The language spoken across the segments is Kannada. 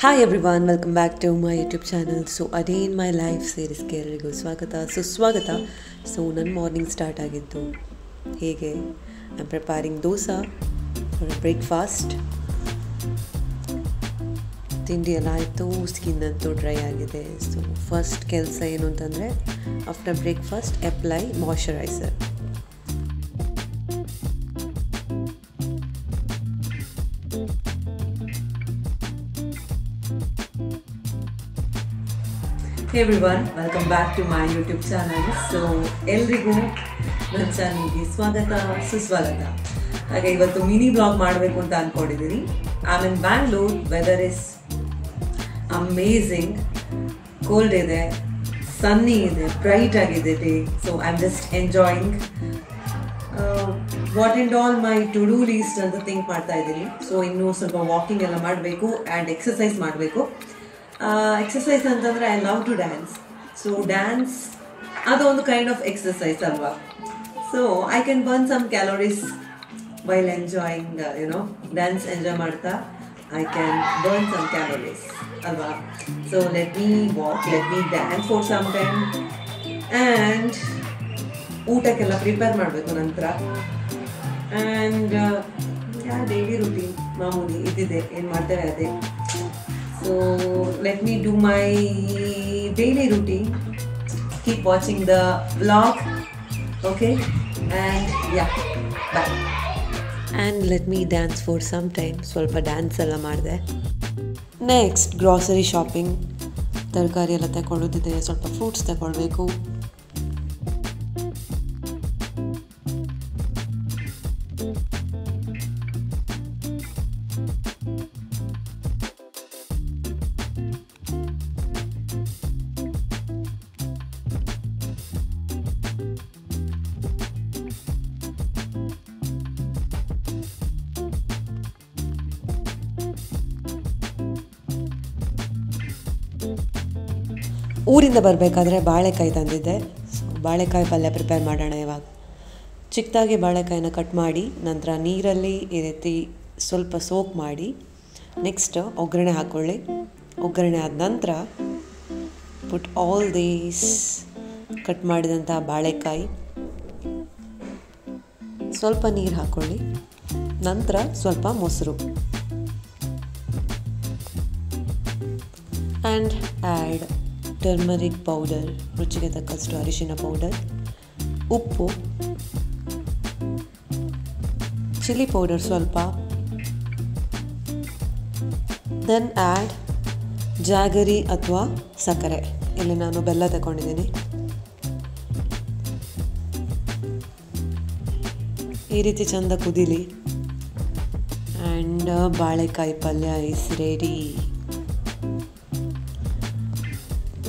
Hi everyone, welcome back to my YouTube channel. So a day in my life series ಗೆ ಎಲ್ಲರಿಗೂ ಸ್ವಾಗತ ಸುಸ್ವಾಗತ. ಸೊ ನನ್ನ ಮಾರ್ನಿಂಗ್ ಸ್ಟಾರ್ಟ್ ಆಗಿತ್ತು ಹೇಗೆ I am preparing dosa for breakfast. ತಿಂಡಿ ಎಲ್ಲ ಆಯಿತು, ಸ್ಕಿನ್ ಅಂತೂ ಡ್ರೈ ಆಗಿದೆ. ಸೊ ಫಸ್ಟ್ ಕೆಲಸ ಏನು ಅಂತಂದರೆ after breakfast apply moisturiser. Hey everyone, welcome back to my YouTube channel. So ಎಲ್ರಿಗೂ ನನ್ನ ಚಾನಲ್ಗೆ ಸ್ವಾಗತ ಸುಸ್ವಾಗತ. ಹಾಗೆ ಇವತ್ತು ಮಿನಿ ಬ್ಲಾಗ್ ಮಾಡಬೇಕು ಅಂತ ಅಂದ್ಕೊಂಡಿದ್ದೀನಿ. I am in Bangalore. Weather is amazing. Cold ಇದೆ, ಸನ್ನಿ ಇದೆ, ಬ್ರೈಟ್ ಆಗಿದೆ day. So I am just enjoying what and all my to do list ಅಂತ ಥಿಂಕ್ ಮಾಡ್ತಾ ಇದ್ದೀನಿ. ಸೊ ಇನ್ನೂ ಸ್ವಲ್ಪ ವಾಕಿಂಗ್ ಎಲ್ಲ ಮಾಡಬೇಕು ಆ್ಯಂಡ್ ಎಕ್ಸಸೈಸ್ ಮಾಡಬೇಕು. ಎಕ್ಸಸೈಸ್ ಅಂತಂದರೆ I love to dance. So dance ಅದು ಒಂದು ಕೈಂಡ್ ಆಫ್ ಎಕ್ಸಸೈಸ್ ಅಲ್ವಾ. So I can burn some calories while enjoying dance enjoy ಮಾಡ್ತಾ I can burn some calories ಅಲ್ವಾ. So let me walk, let me dance for some time and ಊಟಕ್ಕೆಲ್ಲ ಪ್ರಿಪೇರ್ ಮಾಡಬೇಕು ನಂತರ. ಆ್ಯಂಡ್ ಡೈಲಿ ರೂಟೀನ್ ಮಾಮೂಲಿ ಇದ್ದಿದೆ, ಏನು ಮಾಡ್ತೇವೆ ಅದೇ. So let me do my daily routine. Keep watching the vlog, okay? And yeah, bye. And let me dance for some time. Swalpa dance alla ಮಾಡಿದೆ. Next grocery shopping. ತರಕಾರಿ ಎಲ್ಲ ತಗೊಳ್ಳೋದಿದೆ, ಸ್ವಲ್ಪ ಫ್ರೂಟ್ಸ್ ತಗೊಳ್ಬೇಕು. ಊರಿಂದ ಬರಬೇಕಾದ್ರೆ ಬಾಳೆಕಾಯಿ ತಂದಿದ್ದೆ. ಬಾಳೆಕಾಯಿ ಪಲ್ಯ ಪ್ರಿಪೇರ್ ಮಾಡೋಣ ಇವಾಗ. ಚಿಕ್ಕದಾಗಿ ಬಾಳೆಕಾಯಿನ ಕಟ್ ಮಾಡಿ ನಂತರ ನೀರಲ್ಲಿ ಈ ರೀತಿ ಸ್ವಲ್ಪ ಸೋಕ್ ಮಾಡಿ ನೆಕ್ಸ್ಟ್ ಒಗ್ಗರಣೆ ಹಾಕ್ಕೊಳ್ಳಿ. ಒಗ್ಗರಣೆ ಆದ ನಂತರ ಪುಟ್ ಆಲ್ ದೀಸ್ ಕಟ್ ಮಾಡಿದಂಥ ಬಾಳೆಕಾಯಿ, ಸ್ವಲ್ಪ ನೀರು ಹಾಕ್ಕೊಳ್ಳಿ, ನಂತರ ಸ್ವಲ್ಪ ಮೊಸರು ಆ್ಯಂಡ್ ಆ್ಯಡ್ ಟರ್ಮರಿಕ್ ಪೌಡರ್, ರುಚಿಗೆ ತಕ್ಕಷ್ಟು ಅರಿಶಿನ ಪೌಡರ್, ಉಪ್ಪು, ಚಿಲ್ಲಿ ಪೌಡರ್ ಸ್ವಲ್ಪ, ದೆನ್ ಆ್ಯಡ್ ಜಾಗರಿ ಅಥವಾ ಸಕ್ಕರೆ. ಇಲ್ಲಿ ನಾನು ಬೆಲ್ಲ ತಗೊಂಡಿದ್ದೀನಿ. ಈ ರೀತಿ ಚೆಂದ ಕುದೀಲಿ ಆ್ಯಂಡ್ ಬಾಳೆಕಾಯಿ ಪಲ್ಯ is ready.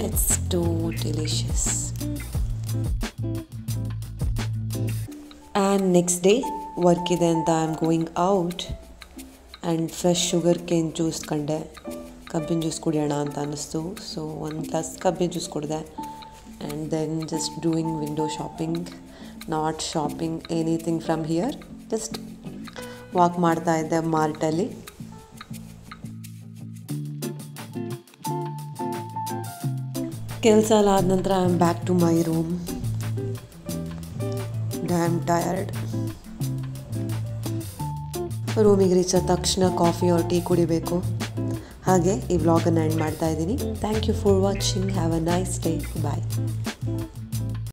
It's too delicious. And next day work ಇದೆ ಅಂತ I am going out and fresh sugar cane juice ಕಂಡೆ. ಕಬ್ಬಿನ ಜ್ಯೂಸ್ ಕುಡಿಯೋಣ ಅಂತ ಅನ್ನಿಸ್ತು. ಸೊ 1 ಗ್ಲಾಸ್ ಕಬ್ಬಿನ ಜ್ಯೂಸ್ ಕುಡಿದೆ and then just doing window shopping, not shopping anything from here, just walk ಮಾಡ್ತಾ ಇದ್ದೆ ಮಾರ್ಟಲ್ಲಿ. ಕೆಲಸ ಎಲ್ಲ ಆದ ನಂತರ I am back to my room. Damn tired. ರೂಮಿಗೆ ರೀಚ್ ಆದ ತಕ್ಷಣ ಕಾಫಿ ಆರ್ ಟೀ ಕುಡಿಬೇಕು. ಹಾಗೆ ಈ ವ್ಲಾಗನ್ನು ಎಂಡ್ ಮಾಡ್ತಾ ಇದ್ದೀನಿ. Thank you for watching. Have a nice day. Bye.